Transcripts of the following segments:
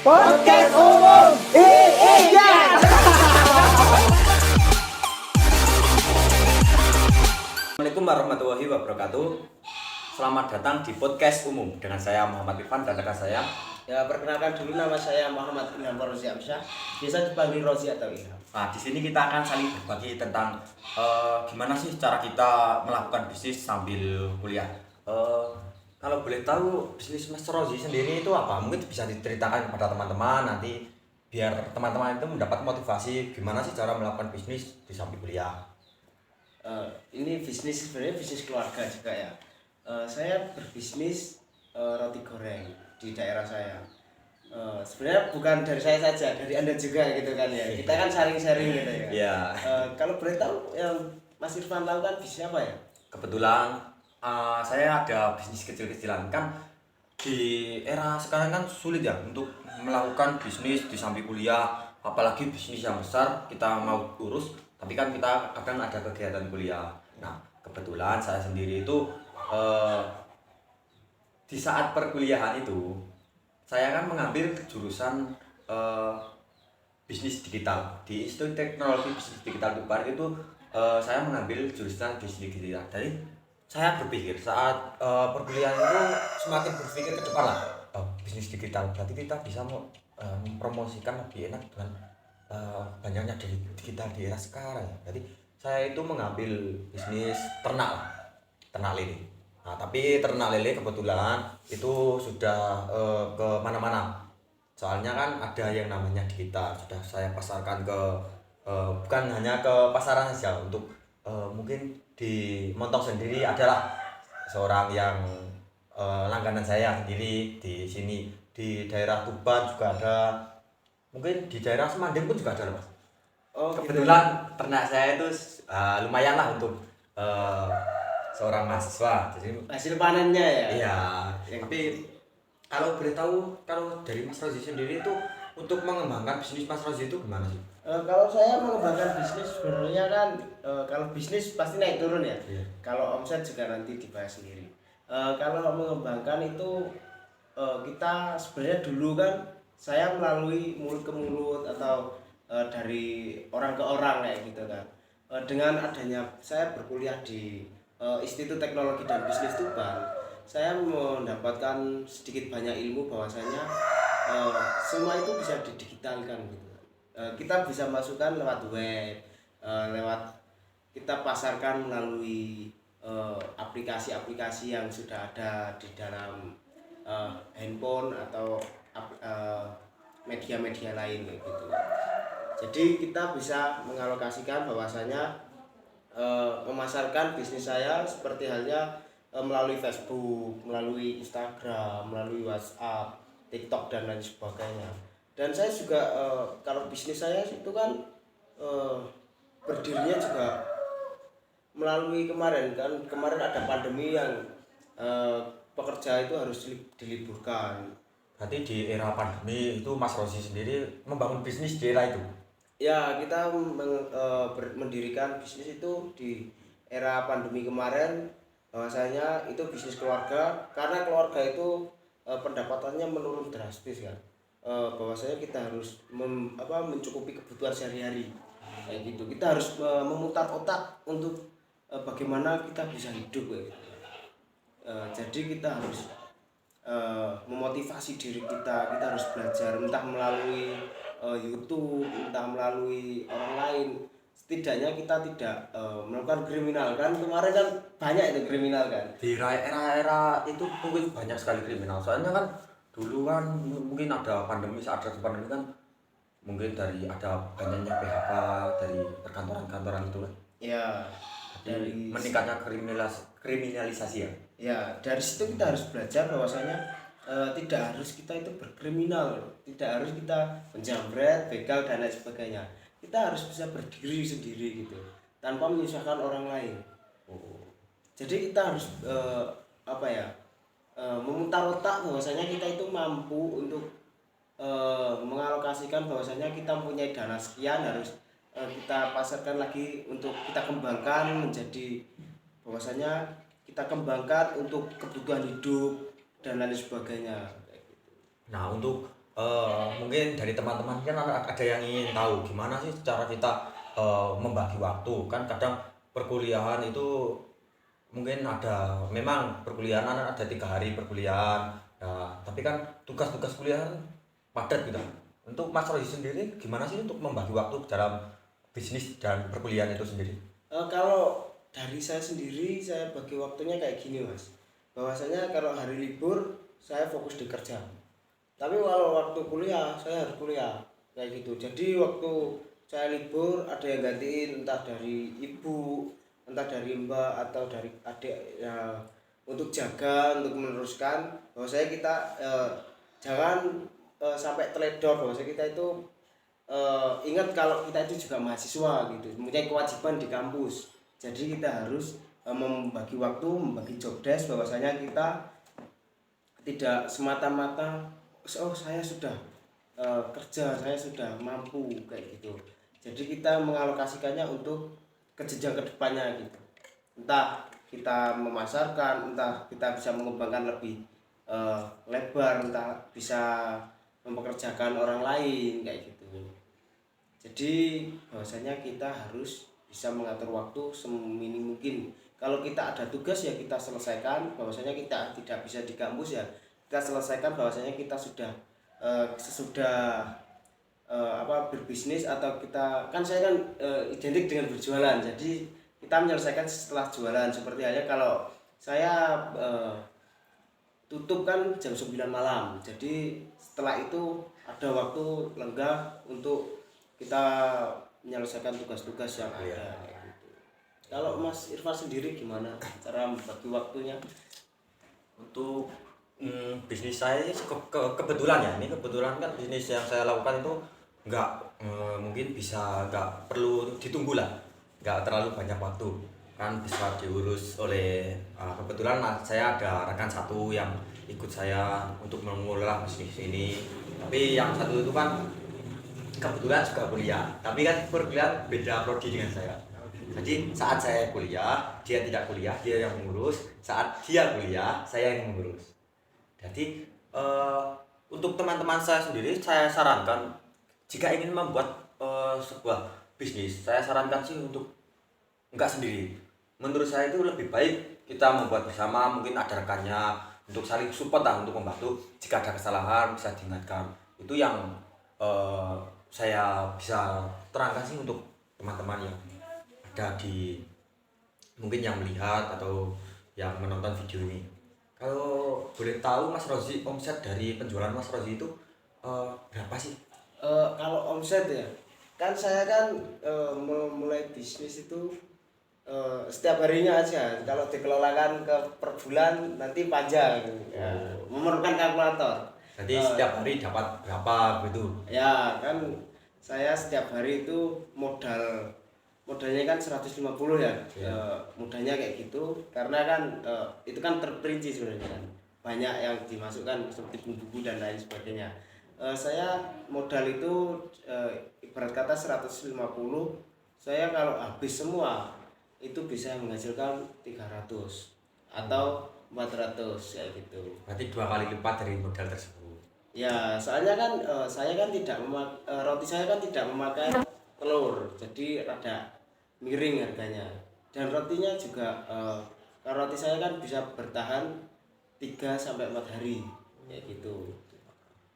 Podcast umum iya. Assalamualaikum warahmatullahi wabarakatuh. Selamat datang di podcast umum dengan saya Muhammad Irfan dan rekan saya. Ya, perkenalkan dulu, nama saya Muhammad Ilham Rozi Amsyah, biasa dipanggil Rozi atau Ilham. Nah, di sini kita akan saling berbagi tentang gimana sih cara kita melakukan bisnis sambil kuliah. Kalau boleh tahu bisnis Mas Rozi sendiri itu apa? Mungkin bisa diceritakan kepada teman-teman nanti biar teman-teman itu mendapat motivasi gimana sih cara melakukan bisnis di samping kuliah. Ini bisnis, sebenarnya bisnis keluarga juga ya. Saya berbisnis roti goreng di daerah saya. Sebenarnya bukan dari saya saja, dari Anda juga gitu kan ya. Kita kan sharing-sharing gitu ya. Iya. Kalau boleh tahu yang Mas Irfan lakukan bisnis apa ya? Kebetulan saya ada bisnis kecil-kecilan kan di era sekarang kan sulit ya untuk melakukan bisnis di samping kuliah, apalagi bisnis yang besar kita mau urus tapi kan kita kadang ada kegiatan kuliah. Nah, kebetulan saya sendiri itu di saat perkuliahan itu saya kan mengambil jurusan bisnis digital di Institut Teknologi Bisnis Digital Tubar itu. Saya mengambil jurusan bisnis digital. Jadi saya berpikir saat perkuliahan itu semakin berpikir ke depan lah, bisnis digital berarti kita bisa mempromosikan lebih enak dengan banyaknya dari digital di era sekarang ya. Jadi saya itu mengambil bisnis ternak lah, ternak lele. Nah, tapi ternak lele kebetulan itu sudah ke mana-mana. Soalnya kan ada yang namanya digital, sudah saya pasarkan ke bukan hanya ke pasaran saja, untuk mungkin di Montong sendiri adalah seorang yang langganan saya sendiri di sini, di daerah Tuban juga ada, mungkin di daerah Semanding pun juga ada loh, Mas. Oh, Kebetulan ternak saya itu lumayan lah untuk seorang mahasiswa. Jadi hasil panennya ya. iya, tapi kalau boleh tahu kalau dari Mas Rozi sendiri itu untuk mengembangkan bisnis Mas Rozi itu gimana sih? Kalau saya mengembangkan bisnis sebenarnya kan kalau bisnis pasti naik turun ya. Iya. Kalau omset juga nanti dibahas sendiri. Kalau mengembangkan itu kita sebenarnya dulu kan saya melalui mulut ke mulut atau dari orang ke orang kayak gitu kan. Dengan adanya saya berkuliah di Institut Teknologi dan Bisnis Tuban, saya mendapatkan sedikit banyak ilmu bahwasanya semua itu bisa didigitalkan gitu. Kita bisa masukkan lewat web, lewat kita pasarkan melalui aplikasi-aplikasi yang sudah ada di dalam handphone atau media-media lain kayak gitu. Jadi kita bisa mengalokasikan bahwasanya memasarkan bisnis saya seperti halnya melalui Facebook, melalui Instagram, melalui WhatsApp, TikTok dan lain sebagainya. Dan saya juga kalau bisnis saya itu kan berdirinya juga melalui kemarin ada pandemi yang pekerja itu harus diliburkan. Berarti di era pandemi itu Mas Rozi sendiri membangun bisnis di era itu? Ya, kita mendirikan bisnis itu di era pandemi kemarin, bahwasanya itu bisnis keluarga karena keluarga itu pendapatannya menurun drastis kan. Bahwasanya kita harus mencukupi kebutuhan sehari-hari kayak gitu. Kita harus memutar otak untuk bagaimana kita bisa hidup kayak gitu. Jadi kita harus memotivasi diri kita harus belajar entah melalui YouTube, entah melalui orang lain. Setidaknya kita tidak melakukan kriminal kan, kemarin kan banyak itu kriminal kan. Di era-era itu mungkin banyak sekali kriminal. Soalnya kan dulu kan mungkin ada pandemi, saat ada pandemi kan mungkin dari ada banyaknya PHK dari perkantoran-kantoran itu kan. Ya, dari meningkatnya kriminalisasi ya. Ya, dari situ kita harus belajar bahwasanya tidak harus kita itu berkriminal, tidak harus kita menjamret, begal dan lain sebagainya. Kita harus bisa berdiri sendiri gitu, tanpa menyusahkan orang lain. Jadi kita harus memutar otak bahwasanya kita itu mampu untuk mengalokasikan bahwasanya kita mempunyai dana sekian harus kita pasarkan lagi untuk kita kembangkan menjadi bahwasanya kita kembangkan untuk kebutuhan hidup dan lain sebagainya. Nah, untuk mungkin dari teman-teman kan ada yang ingin tahu gimana sih cara kita membagi waktu. Kan kadang perkuliahan itu mungkin ada, memang perkuliahan ada 3 hari perkuliahan ya, tapi kan tugas-tugas kuliah kan padat gitu. Untuk Mas Roy sendiri gimana sih untuk membagi waktu dalam bisnis dan perkuliahan itu sendiri? Kalau dari saya sendiri, saya bagi waktunya kayak gini mas. Bahwasanya kalau hari libur saya fokus di kerja. Tapi kalau waktu kuliah saya harus kuliah kayak gitu. Jadi waktu saya libur ada yang gantiin, entah dari ibu, entah dari mbak atau dari adik ya, untuk jaga, untuk meneruskan. Bahwasanya kita jangan sampai teledor. Bahwasanya kita itu ingat kalau kita itu juga mahasiswa gitu, mempunyai kewajiban di kampus. Jadi kita harus membagi waktu, membagi job desk, bahwasanya kita tidak semata-mata oh saya sudah kerja, saya sudah mampu kayak gitu. Jadi kita mengalokasikannya untuk ke jenjang kedepannya gitu. Entah kita memasarkan, entah kita bisa mengembangkan lebih lebar, entah bisa mempekerjakan orang lain kayak gitu. Jadi bahwasanya kita harus bisa mengatur waktu seminim mungkin. Kalau kita ada tugas ya kita selesaikan, bahwasanya kita tidak bisa di kampus ya kita selesaikan, bahwasanya kita sudah sesudah berbisnis atau kita kan saya kan identik dengan berjualan. Jadi kita menyelesaikan setelah jualan, seperti halnya kalau saya tutup kan jam 9 malam. Jadi setelah itu ada waktu lenggang untuk kita menyelesaikan tugas-tugas yang ada kayak gitu. Kalau Mas Irfan sendiri gimana cara membagi waktunya? Untuk bisnis saya ini kebetulan ya, ini kebetulan kan bisnis yang saya lakukan itu nggak mungkin bisa, nggak perlu ditunggu lah, nggak terlalu banyak waktu kan, bisa diurus oleh kebetulan saya ada rekan satu yang ikut saya untuk mengelola bisnis ini. Tapi yang satu itu kan kebetulan juga kuliah, tapi kan perkuliahan beda prodi dengan saya. Jadi saat saya kuliah dia tidak kuliah, dia yang mengurus. Saat dia kuliah saya yang mengurus. Jadi untuk teman-teman saya sendiri saya sarankan jika ingin membuat sebuah bisnis, saya sarankan sih untuk enggak sendiri. Menurut saya itu lebih baik kita membuat bersama, mungkin ada rekannya untuk saling support lah, untuk membantu jika ada kesalahan bisa diingatkan. Itu yang saya bisa terangkan sih untuk teman-teman yang ada di, mungkin yang melihat atau yang menonton video ini. Kalau boleh tahu Mas Rozi, omset dari penjualan Mas Rozi itu berapa sih? Kalau omset ya, kan saya kan mulai bisnis itu setiap harinya aja. Kalau dikelolakan ke per bulan nanti panjang, ya, memerlukan kalkulator. Jadi setiap hari dapat berapa gitu? Ya kan saya setiap hari itu modalnya kan 150 ya, modalnya kayak gitu. Karena kan itu kan terperinci sebenarnya kan, banyak yang dimasukkan seperti bumbu dan lain sebagainya. Saya modal itu ibarat kata 150, saya kalau habis semua itu bisa menghasilkan 300 atau 400 kayak gitu. Berarti 2 kali lipat dari modal tersebut. Ya, soalnya kan saya kan tidak roti saya kan tidak memakai telur, jadi rada miring harganya. Dan rotinya juga kalau roti saya kan bisa bertahan 3 sampai 4 hari kayak gitu.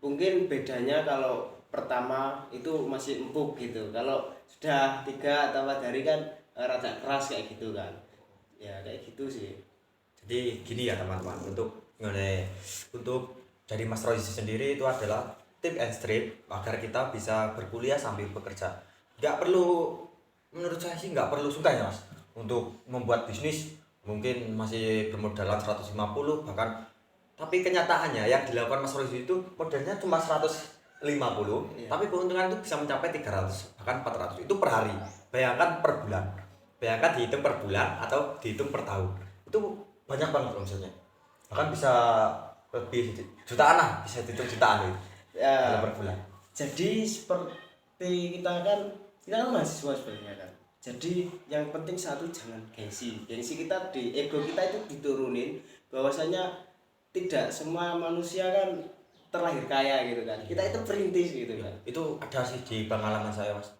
Mungkin bedanya kalau pertama itu masih empuk gitu. Kalau sudah 3 atau 4 hari kan rada keras kayak gitu kan. Ya kayak gitu sih. Jadi gini ya teman-teman, untuk dari Mas Roy sendiri itu adalah tip and strip agar kita bisa berkuliah sambil bekerja. Nggak perlu, menurut saya sih nggak perlu suka ya Mas untuk membuat bisnis, mungkin masih bermodalkan 150 bahkan, tapi kenyataannya yang dilakukan Mas Roy itu modalnya cuma 150, iya. Tapi keuntungan itu bisa mencapai 300 bahkan 400 itu per hari. Bayangkan per bulan, bayangkan dihitung per bulan atau dihitung per tahun, itu banyak banget omsetnya, bahkan bisa lebih jutaan lah, bisa dihitung jutaan itu ya, per bulan. Jadi seperti kita kan mahasiswa sebenarnya kan. Jadi yang penting satu, jangan gengsi kita, ego kita itu diturunin, bahwasanya tidak semua manusia kan terlahir kaya gitu kan. Kita itu perintis gitu kan. Itu ada sih di pengalaman saya mas,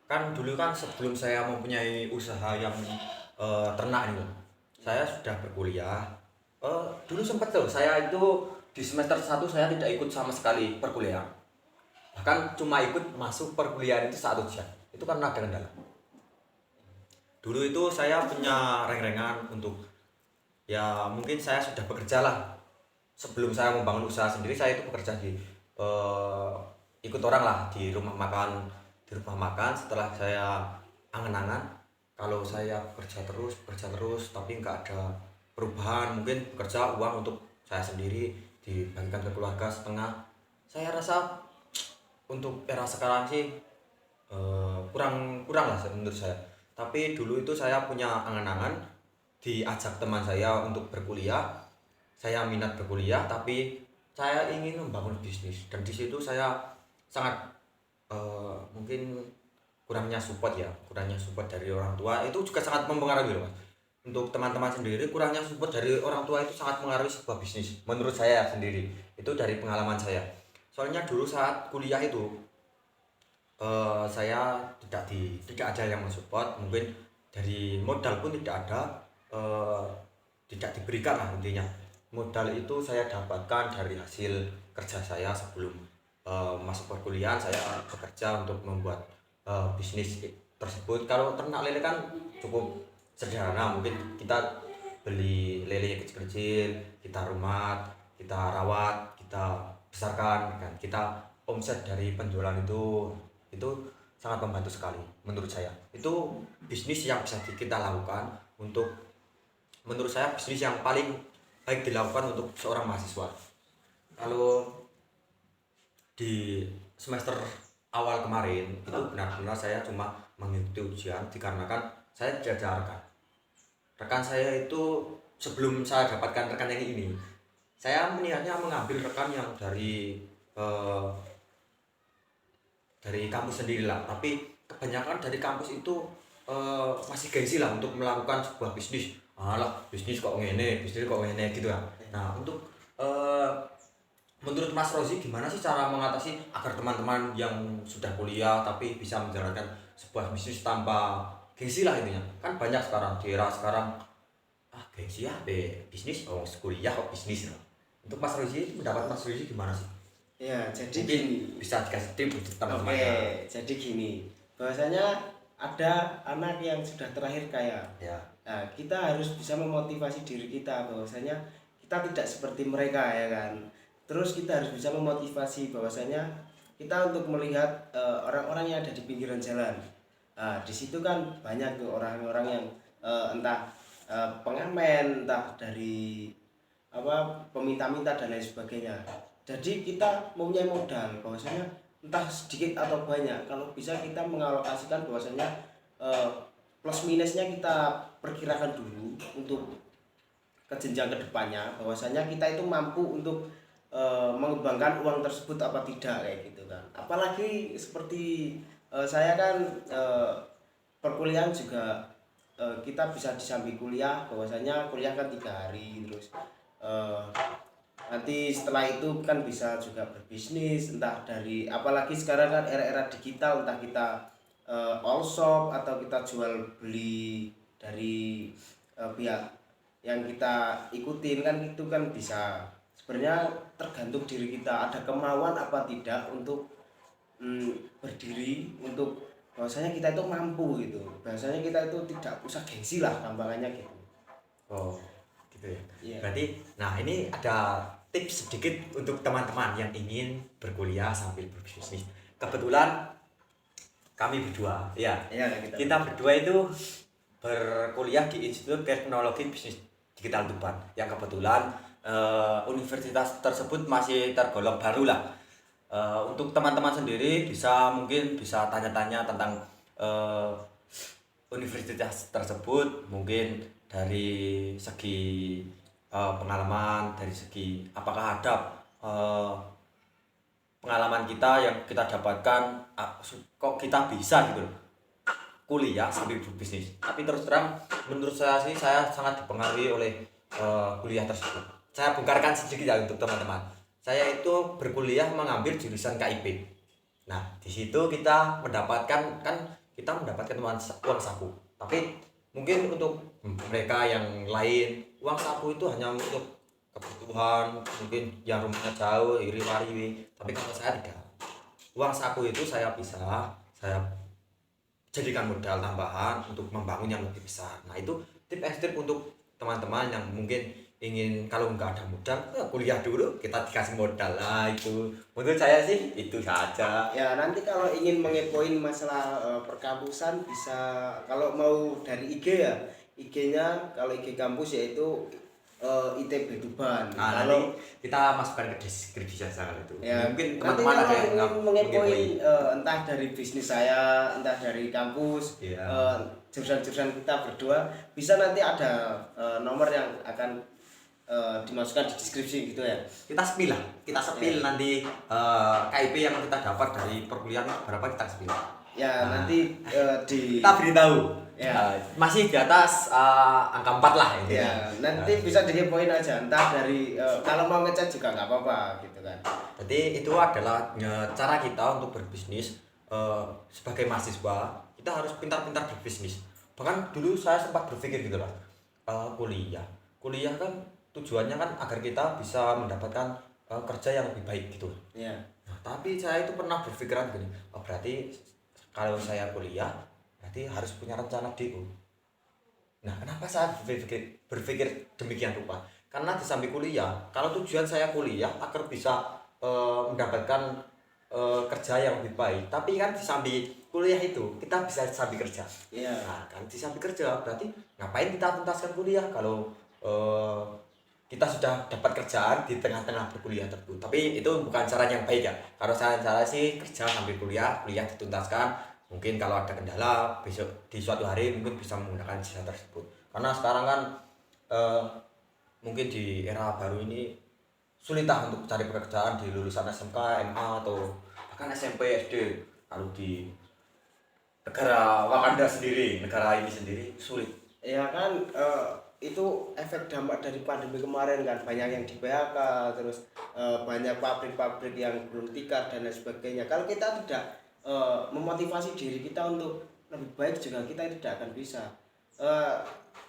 kan dulu kan sebelum saya mempunyai usaha yang ternak ini, saya sudah berkuliah. Dulu sempat tuh saya itu di semester 1 saya tidak ikut sama sekali perkuliahan, bahkan cuma ikut masuk perkuliahan itu saat ujian, itu karena ada kendala. Dulu itu saya punya reng-rengan untuk, ya mungkin saya sudah bekerja lah. Sebelum saya membangun usaha sendiri, saya itu bekerja di ikut orang lah di rumah makan. Setelah saya angan-angan kalau saya bekerja terus tapi nggak ada perubahan, mungkin bekerja uang untuk saya sendiri dibagikan ke keluarga setengah. Saya rasa untuk era sekarang sih kurang lah menurut saya. Tapi dulu itu saya punya angan-angan diajak teman saya untuk berkuliah. Saya minat berkuliah tapi saya ingin membangun bisnis, dan di situ saya sangat mungkin kurangnya support dari orang tua itu juga sangat mempengaruhi loh mas. Untuk teman-teman sendiri, kurangnya support dari orang tua itu sangat mengaruhi sebuah bisnis menurut saya sendiri. Itu dari pengalaman saya, soalnya dulu saat kuliah itu saya tidak ada yang mensupport, mungkin dari modal pun tidak ada, tidak diberikan lah intinya. Modal itu saya dapatkan dari hasil kerja saya sebelum masuk perkuliahan. Saya bekerja untuk membuat bisnis tersebut. Kalau ternak lele kan cukup sederhana, mungkin kita beli lele yang kecil-kecil, kita rumah, kita rawat, kita besarkan, kan kita omset dari penjualan itu sangat membantu sekali menurut saya. Itu bisnis yang bisa kita lakukan untuk, menurut saya bisnis yang paling baik dilakukan untuk seorang mahasiswa. Kalau di semester awal kemarin itu benar-benar saya cuma mengikuti ujian dikarenakan saya diajarkan. Rekan saya itu sebelum saya dapatkan rekan yang ini, saya niatnya mengambil rekan yang dari kampus sendiri lah, tapi kebanyakan dari kampus itu masih gengsi lah untuk melakukan sebuah bisnis. Alah, bisnis kok ngene gitu ya. Nah, untuk menurut Mas Rozi gimana sih cara mengatasi agar teman-teman yang sudah kuliah tapi bisa menjalankan sebuah bisnis tanpa gengsi lah intinya. Kan banyak sekarang di era sekarang, gengsi ya bisnis, kuliah kok bisnis lah. Untuk Mas Rozi, pendapat Mas Rozi gimana sih? Ya, jadi Mungkin gini. bisa dikasih tips untuk teman-teman. Oke, jadi gini. Bahwasanya ada anak yang sudah terlahir kaya. Ya. Nah, kita harus bisa memotivasi diri kita bahwasanya kita tidak seperti mereka ya kan. Terus kita harus bisa memotivasi bahwasanya kita untuk melihat orang-orang yang ada di pinggiran jalan. Nah, di situ kan banyak tuh orang-orang yang entah pengamen, entah dari peminta-minta dan lain sebagainya. Jadi kita mempunyai modal bahwasanya entah sedikit atau banyak, kalau bisa kita mengalokasikan bahwasanya plus minusnya kita perkirakan dulu untuk ke jenjang kedepannya, bahwasanya kita itu mampu untuk mengembangkan uang tersebut apa tidak kayak gitu kan. Apalagi seperti saya kan perkuliahan juga kita bisa disambi kuliah, bahwasanya kuliah kan 3 hari terus nanti setelah itu kan bisa juga berbisnis, entah dari, apalagi sekarang kan era-era digital, entah kita all shop atau kita jual beli dari pihak yang kita ikutin kan, itu kan bisa. Sebenarnya tergantung diri kita ada kemauan apa tidak untuk berdiri, untuk bahwasanya kita itu mampu gitu, bahwasanya kita itu tidak usah gengsi lah gampangannya gitu. Oh gitu ya. Iya. Berarti nah ini ada tips sedikit untuk teman-teman yang ingin berkuliah sambil berbisnis. Kebetulan kami berdua ya, kita berdua itu berkuliah di Institut Teknologi Bisnis Digital Tuban, yang kebetulan universitas tersebut masih tergolong baru lah. Untuk teman-teman sendiri mungkin bisa tanya-tanya tentang universitas tersebut, mungkin dari segi pengalaman, dari segi apakah ada pengalaman kita yang kita dapatkan, kok kita bisa gitu loh kuliah sambil berbisnis. Tapi terus terang menurut saya sih, saya sangat dipengaruhi oleh kuliah tersebut. Saya bongkarkan sedikit ya untuk teman-teman. saya itu berkuliah mengambil jurusan KIP. Nah, di situ kita mendapatkan uang saku. Tapi mungkin untuk mereka yang lain, uang saku itu hanya untuk kebutuhan, mungkin yang rumahnya jauh, iri-wariwi. Tapi kalau saya tidak. Uang saku itu saya saya jadikan modal tambahan untuk membangun yang lebih besar. Nah, itu tip and trik untuk teman-teman yang mungkin ingin kalau nggak ada modal kuliah dulu, kita dikasih modal lah. Itu menurut saya sih itu saja. Ya nanti kalau ingin mengepoin masalah perkampusan bisa, kalau mau dari IG ya, IG-nya kalau IG kampus yaitu ITB Tuban. Nah, Kalau nanti kita masukkan ke deskripsi saja kalau itu. ya Mungkin nanti teman-teman ada kalau yang ingin mengepoin mengepoin. entah dari bisnis saya, entah dari kampus, Iya. jurusan-jurusan kita berdua, bisa nanti ada nomor yang akan dimasukkan di deskripsi gitu ya. Kita spill lah, kita spill nanti KIP yang kita dapat dari perkuliahan berapa kita spill. Ya Nah, nanti di kita beritahu. Ya. Masih di atas angka 4 lah ini. ya nanti bisa dikepoin aja, entah dari kalau mau ngechat juga nggak apa-apa gitu kan. Jadi itu adalah cara kita untuk berbisnis sebagai mahasiswa. Kita harus pintar-pintar berbisnis. Bahkan dulu saya sempat berpikir gitu lah, kuliah kan tujuannya kan agar kita bisa mendapatkan kerja yang lebih baik gitu. Ya. Nah, tapi saya itu pernah berpikiran gini, oh, berarti kalau saya kuliah berarti harus punya rencana DO. Nah, kenapa saya berpikir demikian rupa? Karena di samping kuliah, kalau tujuan saya kuliah agar bisa mendapatkan kerja yang lebih baik, tapi kan di samping kuliah itu kita bisa sambil kerja. Iya. Nah, kan di samping kerja berarti ngapain kita tuntaskan kuliah kalau kita sudah dapat kerjaan di tengah-tengah berkuliah tersebut. Tapi itu bukan cara yang baik ya. Kalau cara sih kerja sambil kuliah dituntaskan. Mungkin kalau ada kendala besok di suatu hari mungkin bisa menggunakan jasa tersebut. Karena sekarang kan mungkin di era baru ini sulit lah untuk cari pekerjaan di lulusan SMK, MA atau bahkan SMP, SD. Kalau di negara Wakanda sendiri, negara ini sendiri sulit. Ya kan itu efek dampak dari pandemi kemarin kan, banyak yang di PHK, terus banyak pabrik-pabrik yang belum tikar dan lain sebagainya. Kalau kita tidak memotivasi diri kita untuk lebih baik juga kita tidak akan bisa.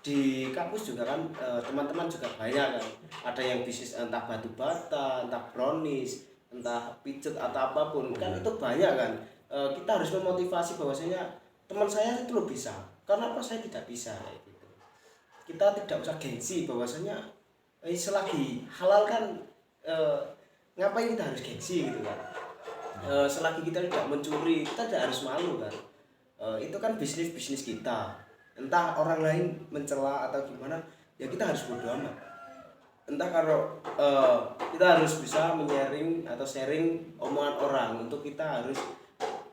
Di kampus juga kan teman-teman juga banyak kan, ada yang bisnis entah batu bata, entah brownies, entah pijet atau apapun kan, itu banyak kan. Kita harus memotivasi bahwasanya teman saya itu loh bisa, karena apa saya tidak bisa kayak gitu. Kita tidak usah gengsi bahwasanya selagi halal kan, ngapain kita harus gengsi gitu kan. Selagi kita tidak mencuri, kita tidak harus malu kan. Itu kan bisnis kita, entah orang lain mencela atau gimana ya kita harus bodo amat. Entah kalau kita harus bisa sharing omongan orang, untuk kita harus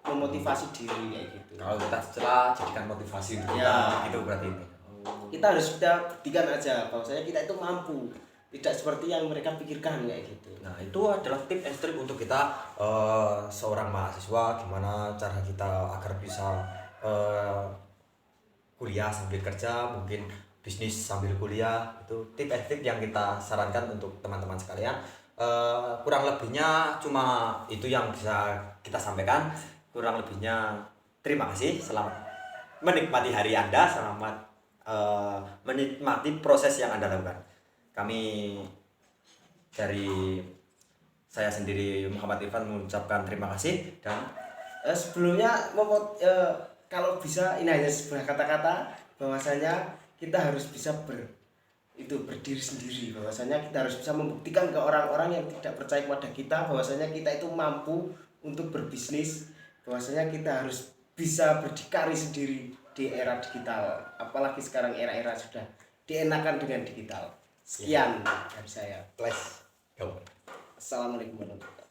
memotivasi diri kayak gitu. Kalau kita celah jadikan motivasi untuk Ya. kita, itu berarti ini. Kita harus kita buktikan aja bahwasanya kita itu mampu, tidak seperti yang mereka pikirkan kayak gitu. Nah, itu adalah tip and trik untuk kita seorang mahasiswa, gimana cara kita agar bisa kuliah sambil kerja, mungkin bisnis sambil kuliah. Itu tip and trik yang kita sarankan untuk teman-teman sekalian. Kurang lebihnya cuma itu yang bisa kita sampaikan. Kurang lebihnya terima kasih, selamat menikmati hari Anda, selamat menikmati proses yang Anda lakukan. Kami dari saya sendiri Muhammad Irfan mengucapkan terima kasih, dan sebelumnya kalau bisa ini hanya sebuah kata-kata bahwasanya kita harus bisa berdiri sendiri, bahwasanya kita harus bisa membuktikan ke orang-orang yang tidak percaya kepada kita bahwasanya kita itu mampu untuk berbisnis, bahwasanya kita harus bisa berdikari sendiri di era digital, apalagi sekarang era-era sudah dienakan dengan digital. Sekian dari saya. let's go. Assalamualaikum warahmatullahi wabarakatuh.